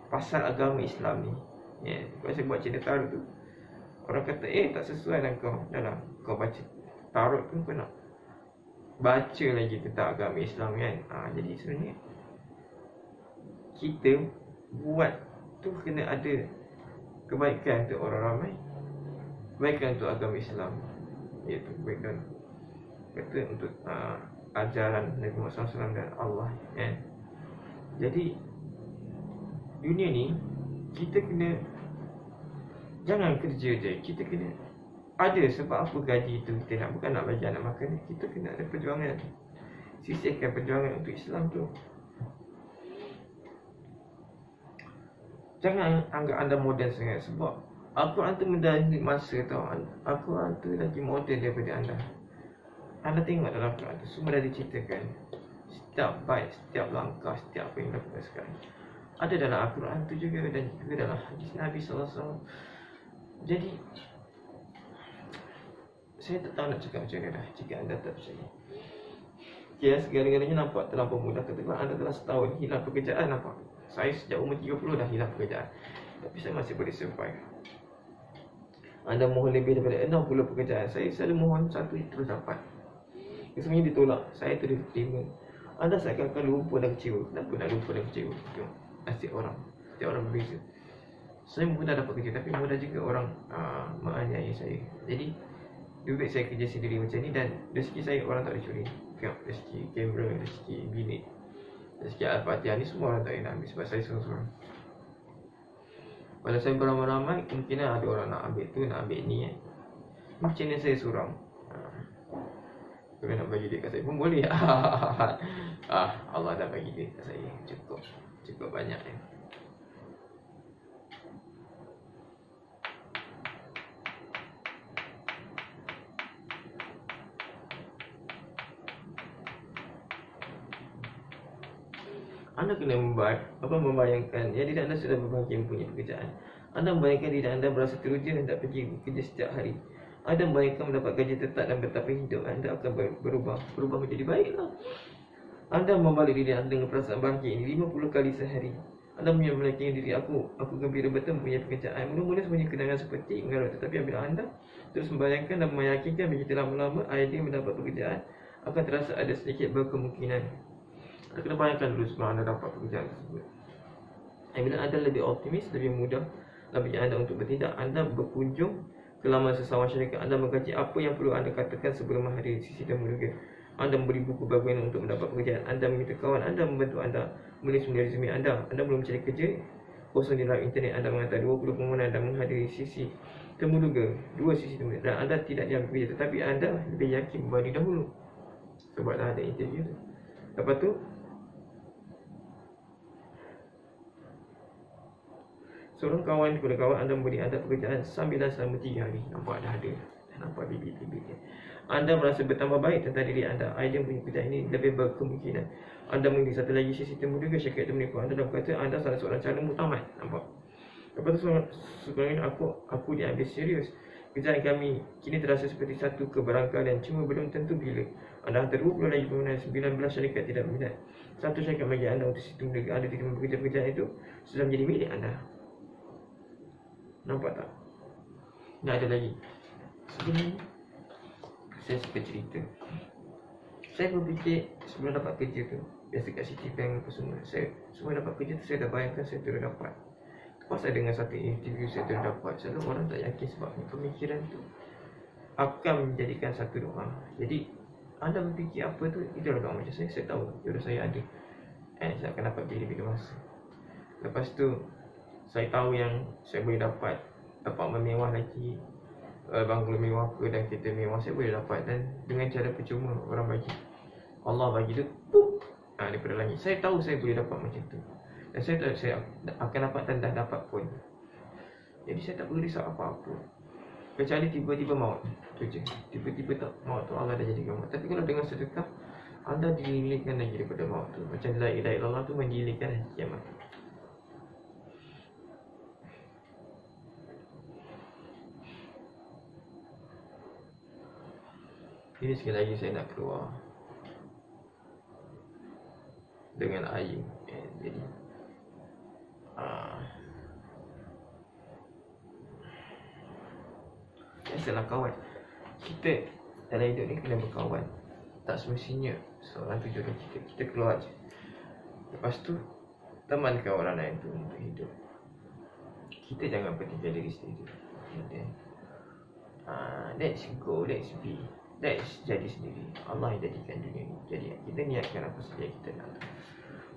pasal agama Islam ni ya. Kalau saya buat channel tarot tu, orang kata tak sesuai dengan kau. Dah lah, kau baca tarot tu, kau nak baca lagi tentang agama Islam kan. Jadi sebenarnya kita buat tu kena ada kebaikan untuk orang ramai, kebaikan untuk agama Islam, iaitu kebaikan kata untuk ajaran Nabi Muhammad SAW dan Allah kan. Jadi dunia ni kita kena, jangan kerja je, kita kena ada sebab apa gaji tu kita nak, bukan nak bagi anak makan. Kita kena ada perjuangan, sisihkan perjuangan untuk Islam tu. Jangan anggap anda moden sangat, sebab Al-Quran tu mendalam masa tau. Al-Quran tu lagi moden daripada anda. Anda tengok dalam Al-Quran tu, semua dah diceritakan. Setiap bait, setiap langkah, setiap apa yang dilakukan sekarang ada dalam Al-Quran tu juga, dan juga dalam hadis Nabi SAW. Jadi saya tak tahu nak cakap macam mana dah, jika anda tak percaya. Segala-galanya nampak terlampau mudah. Katakanlah anda telah setahun hilang pekerjaan, nampak. Saya sejak umur 30 dah hilang pekerjaan, tapi saya masih boleh survive. Anda mohon lebih daripada 60 pekerjaan, saya selalu mohon satu terus dapat. Semuanya ditolak, saya terus terima. Anda seakan-akan lupa dan kecewa. Kenapa nak lupa dan kecewa? Setiap orang berbeza. Saya mudah dapat kerja, tapi mudah juga orang menganiaya saya. Jadi lebih baik saya kerja sendiri macam ni, dan rezeki saya orang tak boleh curi. Tengok, rezeki kamera, rezeki bilik, rezeki Al-Fatihah ni semua orang tak boleh nak ambil, sebab saya seorang-seorang. Kalau saya beramai-ramai, kemungkinan ada orang nak ambil tu, nak ambil ni kan. Macam ni saya seorang. Kalau nak bagi duit kat saya pun boleh. Allah dah bagi duit kat saya, cukup banyak kan. Anda kena membayangkan diri anda sudah berbahagia mempunyai pekerjaan. Anda membayangkan diri anda berasa teruja dan tak pergi bekerja setiap hari. Anda membayangkan mendapat gaji tetap dan betapa hidup anda akan berubah menjadi baiklah. Anda membalik diri anda dengan perasaan bahagia ini 50 kali sehari. Anda membayangkan diri aku gembira betul mempunyai pekerjaan. Mula-mula semuanya kenangan seperti mengarut, tetapi apabila anda terus membayangkan dan meyakinkan begitu lama-lama idea mendapat pekerjaan, akan terasa ada sedikit berkemungkinan. Anda kena bayangkan dulu sebelum anda dapat pekerjaan tersebut. Bila anda lebih optimis, lebih mudah bagi anda untuk bertindak. Anda berkunjung ke laman sesama syarikat. Anda mengkaji apa yang perlu anda katakan sebelum menghadiri sisi temuduga. Anda memberi buku bagian untuk mendapat pekerjaan. Anda meminta kawan anda membantu anda menulis resume anda. Anda belum mencari kerja, kosong di dalam internet. Anda menghantar 20 permohonan dan menghadiri sisi temuduga, 2 sisi temuduga. Dan anda tidak diambil kerja, tetapi anda lebih yakin berbanding dahulu, sebab dah ada interview tu. Lepas tu seorang kawan kepada kawan anda memberi anda pekerjaan sambilan selama 3 hari. Nampak dah ada, nampak bibit-bibit. Anda merasa bertambah baik tentang diri anda. Idea punya pekerjaan ini lebih berkemungkinan. Anda mengerti satu lagi sisi temuduga, syarikat itu menipu anda dan berkata anda salah seorang calon muktamad. Nampak? Lepas tu sebenarnya aku diambil serius. Kerjaan kami kini terasa seperti satu keberangkalian, cuma belum tentu bila. Anda hantar 20 lagi permohonan, 19 syarikat tidak berminat. Satu syarikat bagi anda untuk sistem temuduga. Anda diterima pekerjaan itu sudah menjadi milik anda. Nampak tak? Nak ada lagi. Sebenarnya saya suka cerita. Saya berfikir sebelum dapat kerja tu, biasa kat Citibank apa semua, saya sebelum dapat kerja tu saya dah bayangkan saya terus dapat. Lepas saya dengar satu interview saya terus dapat. Selalu orang tak yakin sebab pemikiran tu akan menjadikan satu doa. Jadi anda berfikir apa tu, itu doa macam saya tahu jodoh saya ada, saya akan dapat kerja lebih masa. Lepas tu saya tahu yang saya boleh dapat apartmen mewah lagi, banglo mewah ke dan kereta mewah saya boleh dapat, dan dengan cara percuma orang bagi. Allah bagi tu daripada langit. Saya tahu saya boleh dapat macam tu. Dan saya tahu saya akan dapat dan dah dapat pun. Jadi saya tak perlu risau apa-apa. Kecuali tiba-tiba maut. Itu je. Tiba-tiba tak maut tu Allah dah jadikan maut. Tapi kalau dengan sedekah, anda dililihkan lagi daripada maut tu. Macam la ilaha illallah tu menjilihkan kiamat. Ini sekali lagi saya nak keluar dengan air. Jadi biasalah kawan. Kita dalam hidup ni kena berkawan. Tak semestinya seorang tu jodoh kita. Kita keluar je. Lepas tu temankan orang lain tu untuk hidup. Kita jangan pentingkan diri sendiri. Let's go, let's be. Let's jadi sendiri. Allah yang jadikan dunia ni. Jadi kita niatkan apa saja kita nak.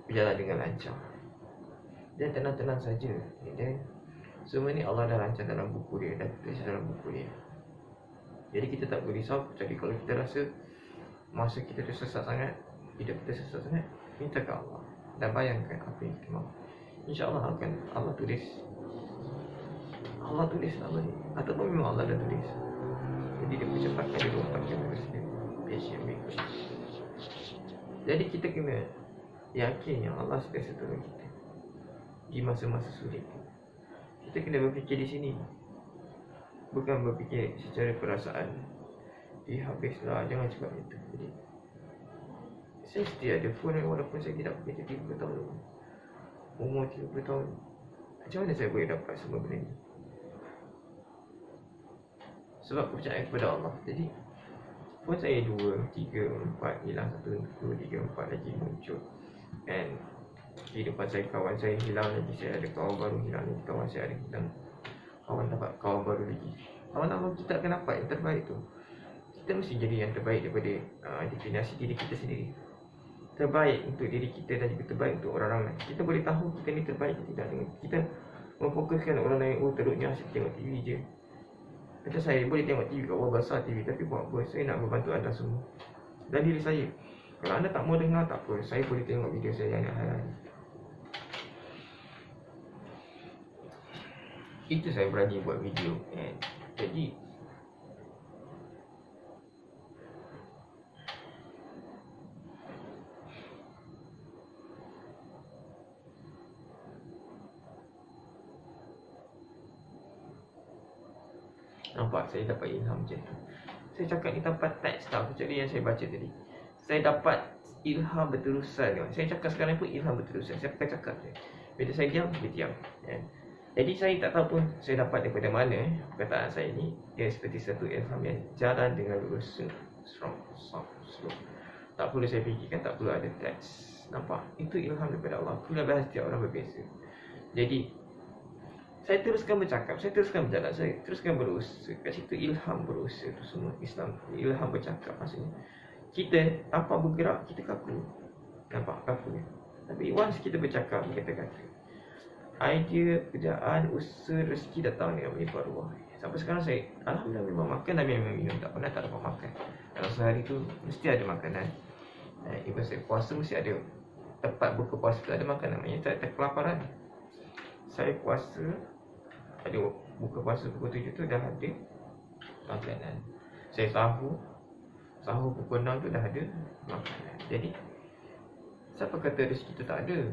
Berjalan dengan lancar. Dan tenang-tenang saja. Dan semua ni Allah dah rancang dalam buku dia. Dah tulis dalam buku dia. Jadi kita tak perlu risau. Jadi kalau kita rasa masa kita tu sesat sangat, hidup kita sesat sangat, minta ke Allah. Dan bayangkan apa yang kita mahu. InsyaAllah akan Allah tulis. Allah tulis Allah ni. Ataupun memang Allah dah tulis. Jadi dia percepatkan dia 24 jam patient berikut. Jadi kita kena yakin yang Allah sentiasa tolong kita di masa-masa sulit. Kita kena berfikir di sini. Bukan berfikir secara perasaan. Habislah, jangan cakap itu. Jadi saya still ada phone walaupun saya tidak bekerja 30 tahun. Umur 30 tahun. Macam mana saya boleh dapat semua benda ni? Sebab kepercayaan kepada Allah. Jadi phone saya 2, 3, 4 hilang, 1, 2, 3, 4 lagi muncul. And kehidupan saya, kawan saya hilang lagi. Saya ada kawan baru hilang lagi. Kawan saya ada hilang. Kawan dapat kawan baru lagi. Kawan-kawan kita akan dapat yang terbaik tu. Kita mesti jadi yang terbaik daripada definisi diri kita sendiri. Terbaik untuk diri kita dan juga terbaik untuk orang lain. Kita boleh tahu kita ni terbaik atau tidak dengan kita memfokuskan orang lain. Oh teruknya asyik tengok TV je. Macam saya boleh tengok TV kat bawah besar TV. Tapi buat apa? Saya nak membantu anda semua. Dan diri saya. Kalau anda tak mau dengar tak apa. Saya boleh tengok video saya yang hari-hari. Itu saya berani buat video. Jadi nampak saya dapat ilham macam tu. Saya cakap ni tanpa teks tau. Kecuali yang saya baca tadi. Saya dapat ilham berterusan. Saya cakap sekarang pun ilham berterusan. Saya pakai cakap je. Bila saya diam, dia diam. Jadi saya tak tahu pun saya dapat daripada mana perkataan saya ni. Dia seperti satu ilham yang jalan dengan lurus, strong, soft, slow. Tak perlu saya fikirkan, tak perlu ada teks. Nampak? Itu ilham daripada Allah. Itulah bahasa setiap orang berbeza. Jadi saya teruskan bercakap, saya teruskan berjalan, saya teruskan berusaha. Kat situ ilham berusaha tu semua. Islam, ilham bercakap maksudnya. Kita tanpa bergerak, kita kaku. Nampak? Kaku. Tapi once kita bercakap, kita kata idea, kerjaan, usaha, rezeki datang dengan melimpah ruah. Sampai sekarang saya, alhamdulillah memang makan dan memang minum. Tak pernah tak dapat makan. Dalam sehari tu, mesti ada makanan. Even saya puasa, mesti ada. Tempat buka puasa tu ada makanan. Maksudnya tak kelaparan. Saya puasa, ada buka puasa pukul 7 tu dah ada makanan. Saya sahur pukul 6 tu dah ada makanan. Jadi siapa kata rezeki tu tak ada?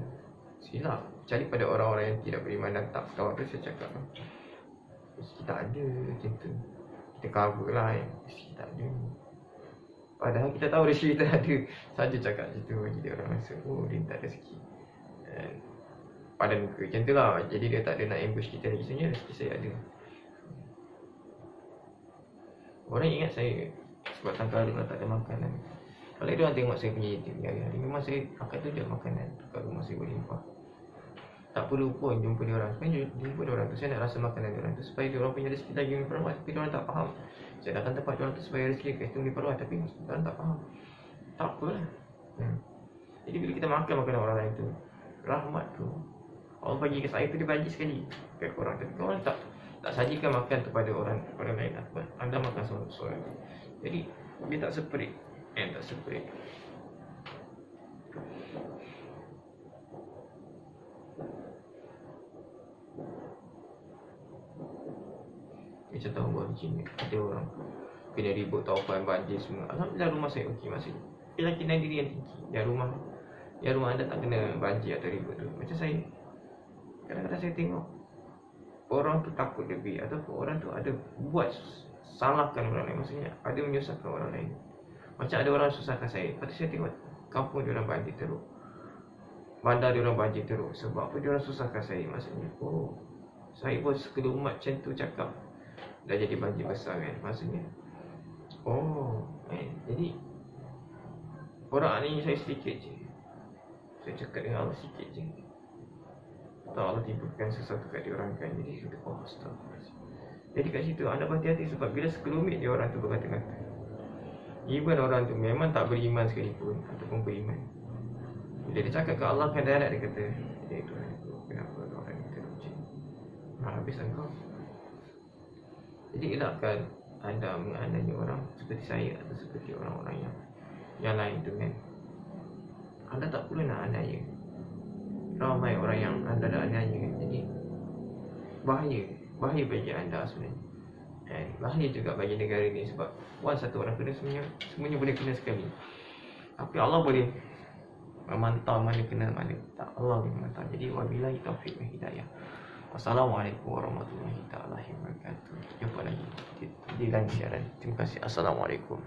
Silap. Cari pada orang-orang yang tidak beriman dan tak kawal tu saya cakap rezeki tak ada macam tu. Kita cover lah rezeki tak ada. Padahal kita tahu rezeki tak ada. Saja cakap macam tu. Jadi orang rasa oh dia tak ada rezeki. Pada muka macam tu lah. Jadi dia tak ada nak ambush kita lagi. Sebenarnya rezeki saya ada. Orang ingat saya sebab tangkal rumah tak ada makanan. Kalau dia orang tengok saya punya YouTube hari-hari, memang saya akan tu dia makanan kat rumah saya berlimpah. Tak perlu pun jumpa dia orang. Sebenarnya jumpa dia orang tu, saya nak rasa makanan dia orang tu supaya dia orang punya rezeki lagi melimpah ruah. Tapi dia orang tak faham. Saya datang tempat dia orang tu supaya rezeki kat situ melimpah ruah. Tapi dia orang tak faham. Tak apalah. Jadi bila kita makan makanan orang lain tu, rahmat tu Allah bagi ke saya tu, dia bagi sekali kat korang. Tapi korang tak sajikan makan kepada orang lain. Anda makan seorang. Jadi dia tak separate. Tak separate. macam tahun baru Cina, ada orang kena ribut taufan, banjir semua. Alhamdulillah rumah saya okey masih. Keyakinan diri yang tinggi. Yang rumah anda tak kena banjir atau ribut tu. Macam saya, kadang-kadang saya tengok orang tu takut lebih, ataupun orang tu ada buat salahkan orang lain. Maksudnya ada menyusahkan orang lain. Macam ada orang susahkan saya, lepas tu saya tengok kampung dia orang banjir teruk, bandar dia orang banjir teruk. Sebab apa dia orang susahkan saya? Maksudnya, oh, saya pun sekedar umat macam tu cakap dah jadi banjir besar kan. Maksudnya, oh, jadi orang ni saya sedikit je, saya cakap dengan Allah sikit je, tak Allah timbulkan sesuatu kat dia orang kan. Jadi kita, oh astagfirullahaladzim. Jadi kat situ anda berhati-hati, sebab bila sekelumit dia orang tu berkata-kata, even orang tu memang tak beriman sekalipun ataupun beriman, bila dia cakap ke Allah kan direct, dia kata, Tuhan aku, kenapa orang ni teruk macam ni? Habis engkau. Jadi elakkan anda menganiaya orang seperti saya atau seperti orang-orang yang lain tu kan. Anda tak perlu nak aniaya. Ramai orang yang anda dah aniaya kan. Jadi bahaya bagi anda sebenarnya. Dan bahaya juga bagi negara ni, sebab once satu orang kena, semuanya boleh kena sekali. Tapi Allah boleh memantau mana kena mana tak. Allah boleh memantau. Jadi wabillahi taufiq wa hidayah. Wassalamualaikum warahmatullahi wabarakatuh. Jumpa lagi di lain siaran. Terima kasih. Assalamualaikum.